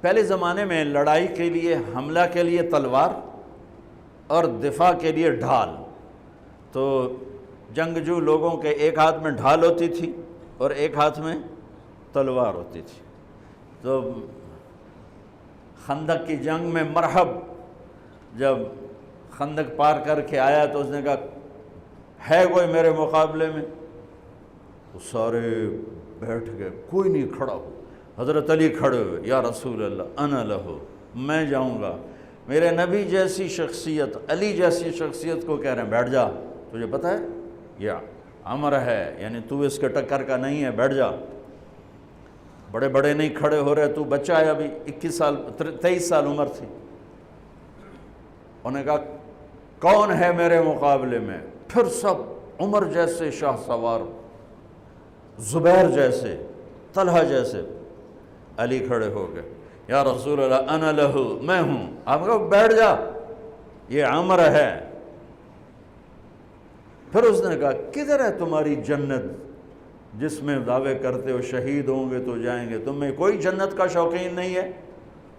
پہلے زمانے میں لڑائی کے لیے، حملہ کے لیے تلوار اور دفاع کے لیے ڈھال. تو جنگجو لوگوں کے ایک ہاتھ میں ڈھال ہوتی تھی اور ایک ہاتھ میں تلوار ہوتی تھی. تو خندق کی جنگ میں مرحب جب خندق پار کر کے آیا تو اس نے کہا ہے کوئی میرے مقابلے میں؟ تو سارے بیٹھ گئے، کوئی نہیں کھڑا ہو. حضرت علی کھڑے ہوئے، یا رسول اللہ انا لہو، میں جاؤں گا. میرے نبی جیسی شخصیت، علی جیسی شخصیت کو کہہ رہے ہیں بیٹھ جا، تجھے پتہ ہے یہ امر ہے، یعنی تو اس کے ٹکر کا نہیں ہے، بیٹھ جا. بڑے بڑے نہیں کھڑے ہو رہے، تو بچہ ہے، ابھی 23 سال عمر تھی. انہوں نے کہا کون ہے میرے مقابلے میں؟ پھر سب عمر جیسے شاہ سوار، زبیر جیسے، طلحہ جیسے. علی کھڑے ہو گئے، یا رسول اللہ انا لہو، میں ہوں. آپ کہو بیٹھ جا، یہ عمر ہے. پھر اس نے کہا کدھر ہے تمہاری جنت جس میں دعوے کرتے ہو شہید ہوں گے تو جائیں گے، تم میں کوئی جنت کا شوقین نہیں ہے؟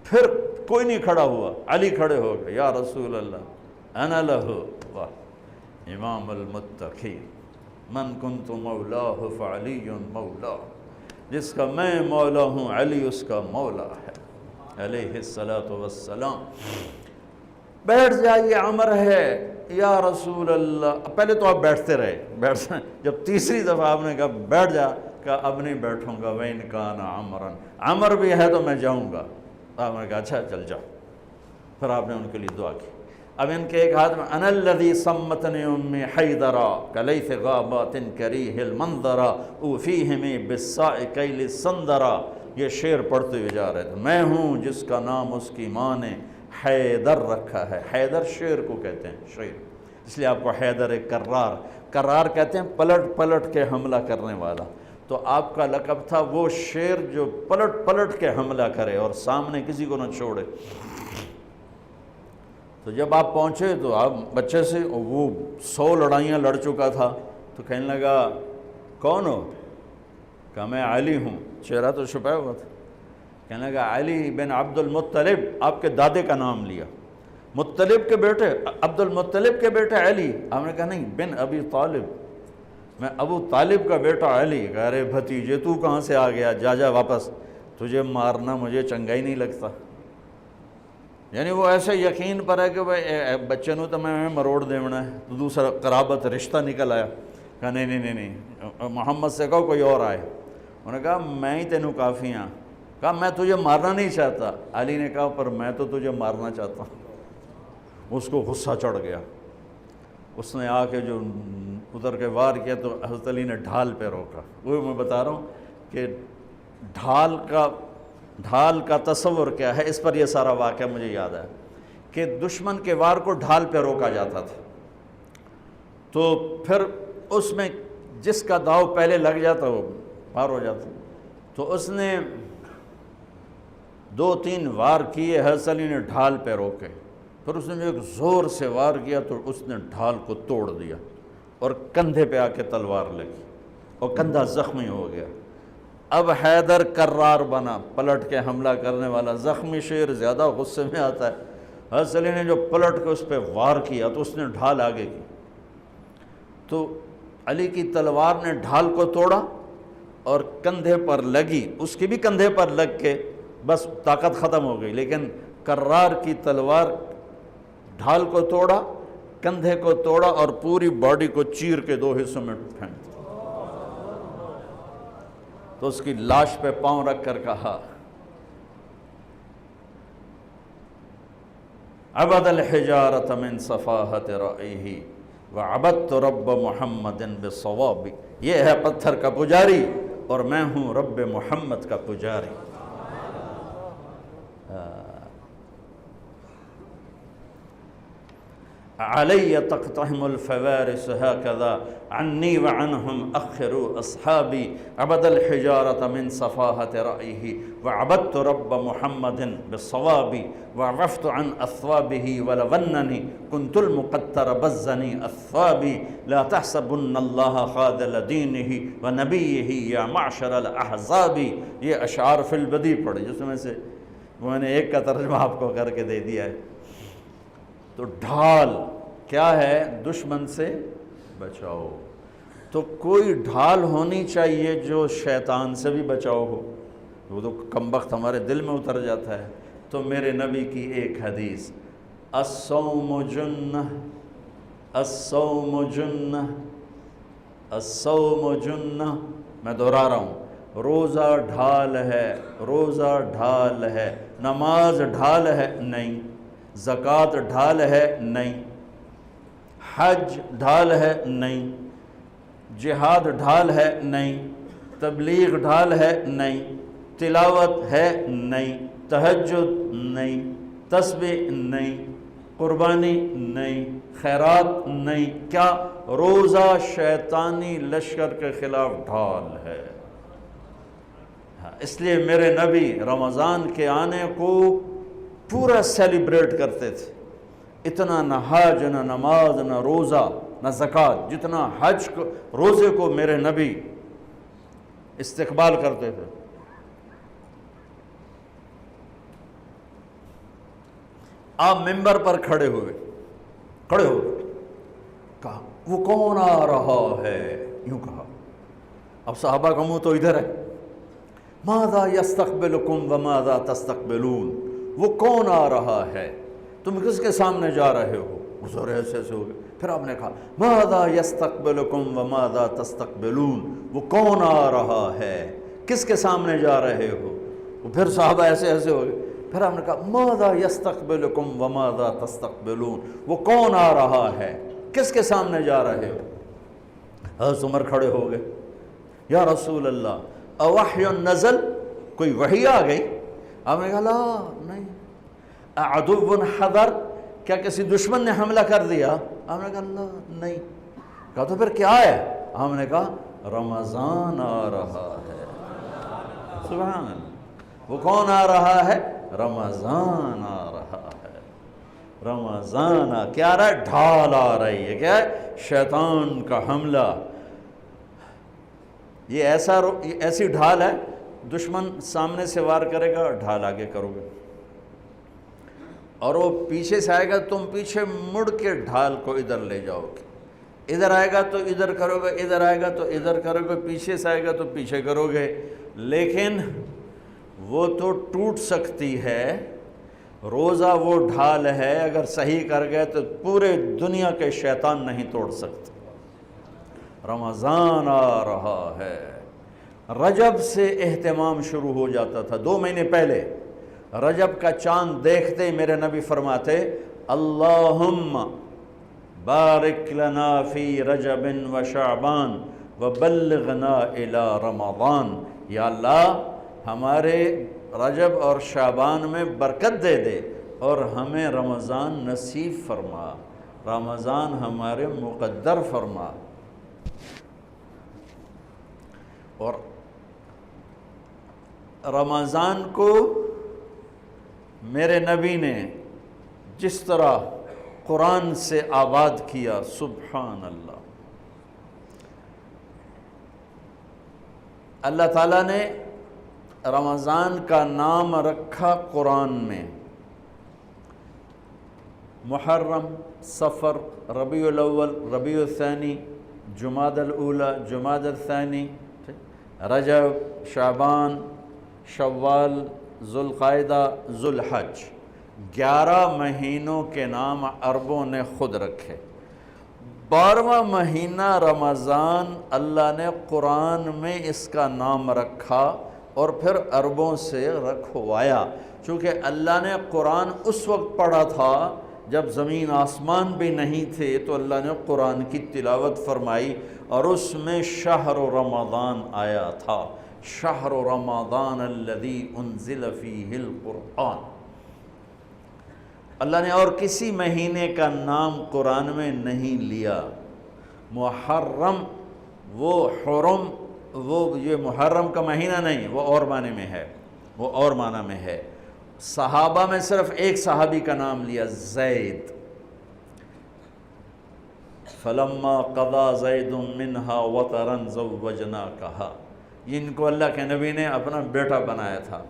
پھر کوئی نہیں کھڑا ہوا. علی کھڑے ہو گئے، یا رسول اللہ انا لہو. واہ، امام المتقین، من کنت مولاہ فعلی مولا، جس کا میں مولا ہوں علی اس کا مولا ہے علیہ الصلاۃ والسلام. بیٹھ جائیے، عمر ہے. یا رسول اللہ، پہلے تو آپ بیٹھتے رہے، جب تیسری دفعہ آپ نے کہا بیٹھ جا، کہا اب نہیں بیٹھوں گا. وَإِنْ كَانَ عَمْرًا، عمر بھی ہے تو میں جاؤں گا. آپ نے کہا اچھا چل جاؤ. پھر آپ نے ان کے لیے دعا کی. اب ان کے ایک ہاتھ میں انا الذی صمتنی امی حیدرا کلیث غابات کریہ المنظرا اوفیہمی بالساء کیل السندرا. یہ شعر پڑھتے ہوئے جا رہے تھے. میں ہوں جس کا نام اس کی ماں نے حیدر رکھا ہے. حیدر شعر کو کہتے ہیں، شعر، اس لیے آپ کو حیدر کرار، کرار کہتے ہیں پلٹ پلٹ کے حملہ کرنے والا. تو آپ کا لقب تھا وہ شعر جو پلٹ پلٹ کے حملہ کرے اور سامنے کسی کو نہ چھوڑے. تو جب آپ پہنچے تو آپ بچے سے، وہ 100 لڑائیاں لڑ چکا تھا، تو کہنے لگا کون ہو؟ کہا میں علی ہوں. چہرہ تو چھپایا ہوا تھا. کہنے لگا علی بن عبد المطلب، آپ کے دادے کا نام لیا. مطلب کے بیٹے، عبد المطلب کے بیٹے علی. آپ نے کہا نہیں، بن ابی طالب، میں ابو طالب کا بیٹا علی. کہا ارے بھتیجے تو کہاں سے آ گیا، جا جا واپس، تجھے مارنا مجھے چنگا ہی نہیں لگتا. یعنی وہ ایسے یقین پر ہے کہ بھائی بچے نو تو میں مروڑ دیونا ہے. تو دوسرا قرابت رشتہ نکل آیا. کہا نہیں نہیں نہیں نہیں، محمد سے کہو کوئی اور آئے. انہوں نے کہا میں ہی تینوں کافی ہاں. کہا میں تجھے مارنا نہیں چاہتا. علی نے کہا پر میں تو تجھے مارنا چاہتا ہوں. اس کو غصہ چڑھ گیا. اس نے آ کے جو ادھر کے وار کیا تو حضرت علی نے ڈھال پہ روکا. وہ میں بتا رہا ہوں کہ ڈھال کا تصور کیا ہے. اس پر یہ سارا واقعہ مجھے یاد ہے کہ دشمن کے وار کو ڈھال پہ روکا جاتا تھا. تو پھر اس میں جس کا داؤ پہلے لگ جاتا وہ پار ہو جاتا. تو اس نے 2-3 وار کیے، حضرت علی نے ڈھال پہ روکے. پھر اس نے ایک زور سے وار کیا تو اس نے ڈھال کو توڑ دیا اور کندھے پہ آ کے تلوار لگی اور کندھا زخمی ہو گیا. اب حیدر کرار بنا، پلٹ کے حملہ کرنے والا. زخمی شیر زیادہ غصے میں آتا ہے. حضرت علی نے جو پلٹ کے اس پہ وار کیا تو اس نے ڈھال آگے کی. تو علی کی تلوار نے ڈھال کو توڑا اور کندھے پر لگی. اس کی بھی کندھے پر لگ کے بس طاقت ختم ہو گئی. لیکن کرار کی تلوار ڈھال کو توڑا، کندھے کو توڑا اور پوری باڈی کو چیر کے 2 حصوں میں پھینک دیا. تو اس کی لاش پہ پاؤں رکھ کر کہا عبد الحجارۃ من صفاحت رأیہ وعبدت رب محمد بالصواب. یہ ہے پتھر کا پجاری اور میں ہوں رب محمد کا پجاری. علی تقتحم الفوارس هكذا عني وعنهم أخروا أصحابي عبد الحجارة من صفاحة رأيه وعبدت رب محمد بالصواب وعفت عن أثوابه ولونني كنت المقتر بزني أثوابي لا تحسبن الله خاذل دينه ونبيه يا معشر الأحزاب. یہ اشعار فی البدی پڑھے جس میں سے میں نے ایک کا ترجمہ آپ کو کر کے دے دیا ہے۔ تو ڈھال کیا ہے؟ دشمن سے بچاؤ۔ تو کوئی ڈھال ہونی چاہیے جو شیطان سے بھی بچاؤ ہو، وہ تو کم بخت ہمارے دل میں اتر جاتا ہے۔ تو میرے نبی کی ایک حدیث، الصوم جنہ، الصوم جنہ، الصوم جنہ، میں دہرا رہا ہوں، روزہ ڈھال ہے، روزہ ڈھال ہے۔ نماز ڈھال ہے؟ نہیں۔ زکوٰۃ ڈھال ہے؟ نہیں۔ حج ڈھال ہے؟ نہیں۔ جہاد ڈھال ہے؟ نہیں۔ تبلیغ ڈھال ہے؟ نہیں۔ تلاوت ہے؟ نہیں۔ تہجد نہیں۔ تسبیح نہیں۔ قربانی نہیں۔ خیرات نہیں۔ کیا؟ روزہ شیطانی لشکر کے خلاف ڈھال ہے۔ اس لیے میرے نبی رمضان کے آنے کو پورا سیلیبریٹ کرتے تھے۔ اتنا نہ حج، نہ نماز، نہ روزہ، نہ زکوٰۃ، جتنا حج کو، روزے کو میرے نبی استقبال کرتے تھے۔ آپ ممبر پر کھڑے ہوئے، کہا وہ کون آ رہا ہے؟ یوں کہا۔ اب صحابہ کا منہ تو ادھر ہے، ماذا یستقبلکم وماذا تستقبلون، وہ کون آ رہا ہے، تم کس کے سامنے جا رہے ہو؟ حضور ایسے ہو گئے۔ پھر آپ نے کہا ماذا یستقبلکم وماذا تستقبلون، وہ کون آ رہا ہے، کس کے سامنے جا رہے ہو؟ پھر صحابہ ایسے ہو گئے۔ پھر آپ نے کہا ماذا یستقبلکم وماذا تستقبلون، وہ کون آ رہا ہے، کس کے سامنے جا رہے ہو؟ حضرت عمر کھڑے ہو گئے، یا رسول اللہ اوحی نزل، کوئی وحی آ گئی؟ آپ نے کہا لا، نہیں۔ اعدو حضر، کیا کسی دشمن نے حملہ کر دیا؟ آپ نے کہا لا، نہیں۔ کہا تو پھر کیا ہے؟ ہم نے کہا رمضان آ رہا ہے۔ سبحان اللہ، وہ کون آ رہا ہے؟ رمضان آ رہا ہے۔ رمضان کیا آ رہا ہے؟ ڈھال آ رہی ہے۔ کیا ہے؟ شیطان کا حملہ۔ یہ ایسی ڈھال ہے، دشمن سامنے سے وار کرے گا، ڈھال آگے کرو گے، اور وہ پیچھے سے آئے گا، تم پیچھے مڑ کے ڈھال کو ادھر لے جاؤ گے، ادھر آئے گا تو ادھر کرو گے، ادھر آئے گا تو ادھر کرو گے، پیچھے سے آئے گا تو پیچھے کرو گے، لیکن وہ تو ٹوٹ سکتی ہے۔ روزہ وہ ڈھال ہے، اگر صحیح کر گئے تو پورے دنیا کے شیطان نہیں توڑ سکتے۔ رمضان آ رہا ہے۔ رجب سے اہتمام شروع ہو جاتا تھا، 2 مہینے پہلے رجب کا چاند دیکھتے ہی میرے نبی فرماتے اللہم بارک لنا فی رجب و شعبان وبلغنا الی رمضان، یا اللہ ہمارے رجب اور شعبان میں برکت دے دے اور ہمیں رمضان نصیب فرما، رمضان ہمارے مقدر فرما۔ اور رمضان کو میرے نبی نے جس طرح قرآن سے آباد کیا، سبحان اللہ، اللہ تعالیٰ نے رمضان کا نام رکھا قرآن میں، محرم، صفر، ربیع الاول، ربیع الثانی، جمادی الاولی، جمادی الثانی، رجب، شعبان، شوال، ذوالقعدہ، ذوالحج، 11 مہینوں کے نام عربوں نے خود رکھے۔ 12واں مہینہ رمضان اللہ نے قرآن میں اس کا نام رکھا اور پھر عربوں سے رکھوایا، چونکہ اللہ نے قرآن اس وقت پڑھا تھا جب زمین آسمان بھی نہیں تھے، تو اللہ نے قرآن کی تلاوت فرمائی اور اس میں شہر رمضان آیا تھا، شہر رمضان الذی انزل فیہ القرآن۔ اللہ نے اور کسی مہینے کا نام قرآن میں نہیں لیا۔ محرم، وہ حرم، وہ یہ محرم کا مہینہ نہیں، وہ اور معنی میں ہے، وہ اور معنی میں ہے۔ صحابہ میں صرف ایک صحابی کا نام لیا، زید، فلما قضا زید منہا وطرا زوجناکہا، جن کو اللہ کے نبی نے اپنا بیٹا بنایا تھا۔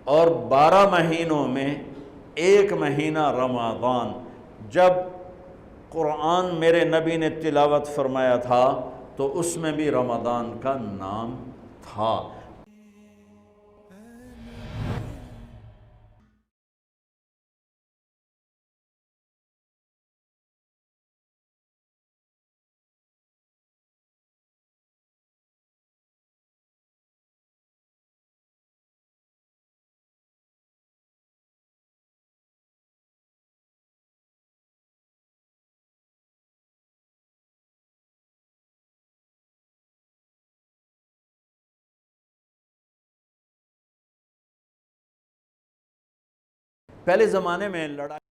اور 12 مہینوں میں ایک مہینہ رمضان، جب قرآن میرے نبی نے تلاوت فرمایا تھا تو اس میں بھی رمضان کا نام تھا۔ پہلے زمانے میں لڑائی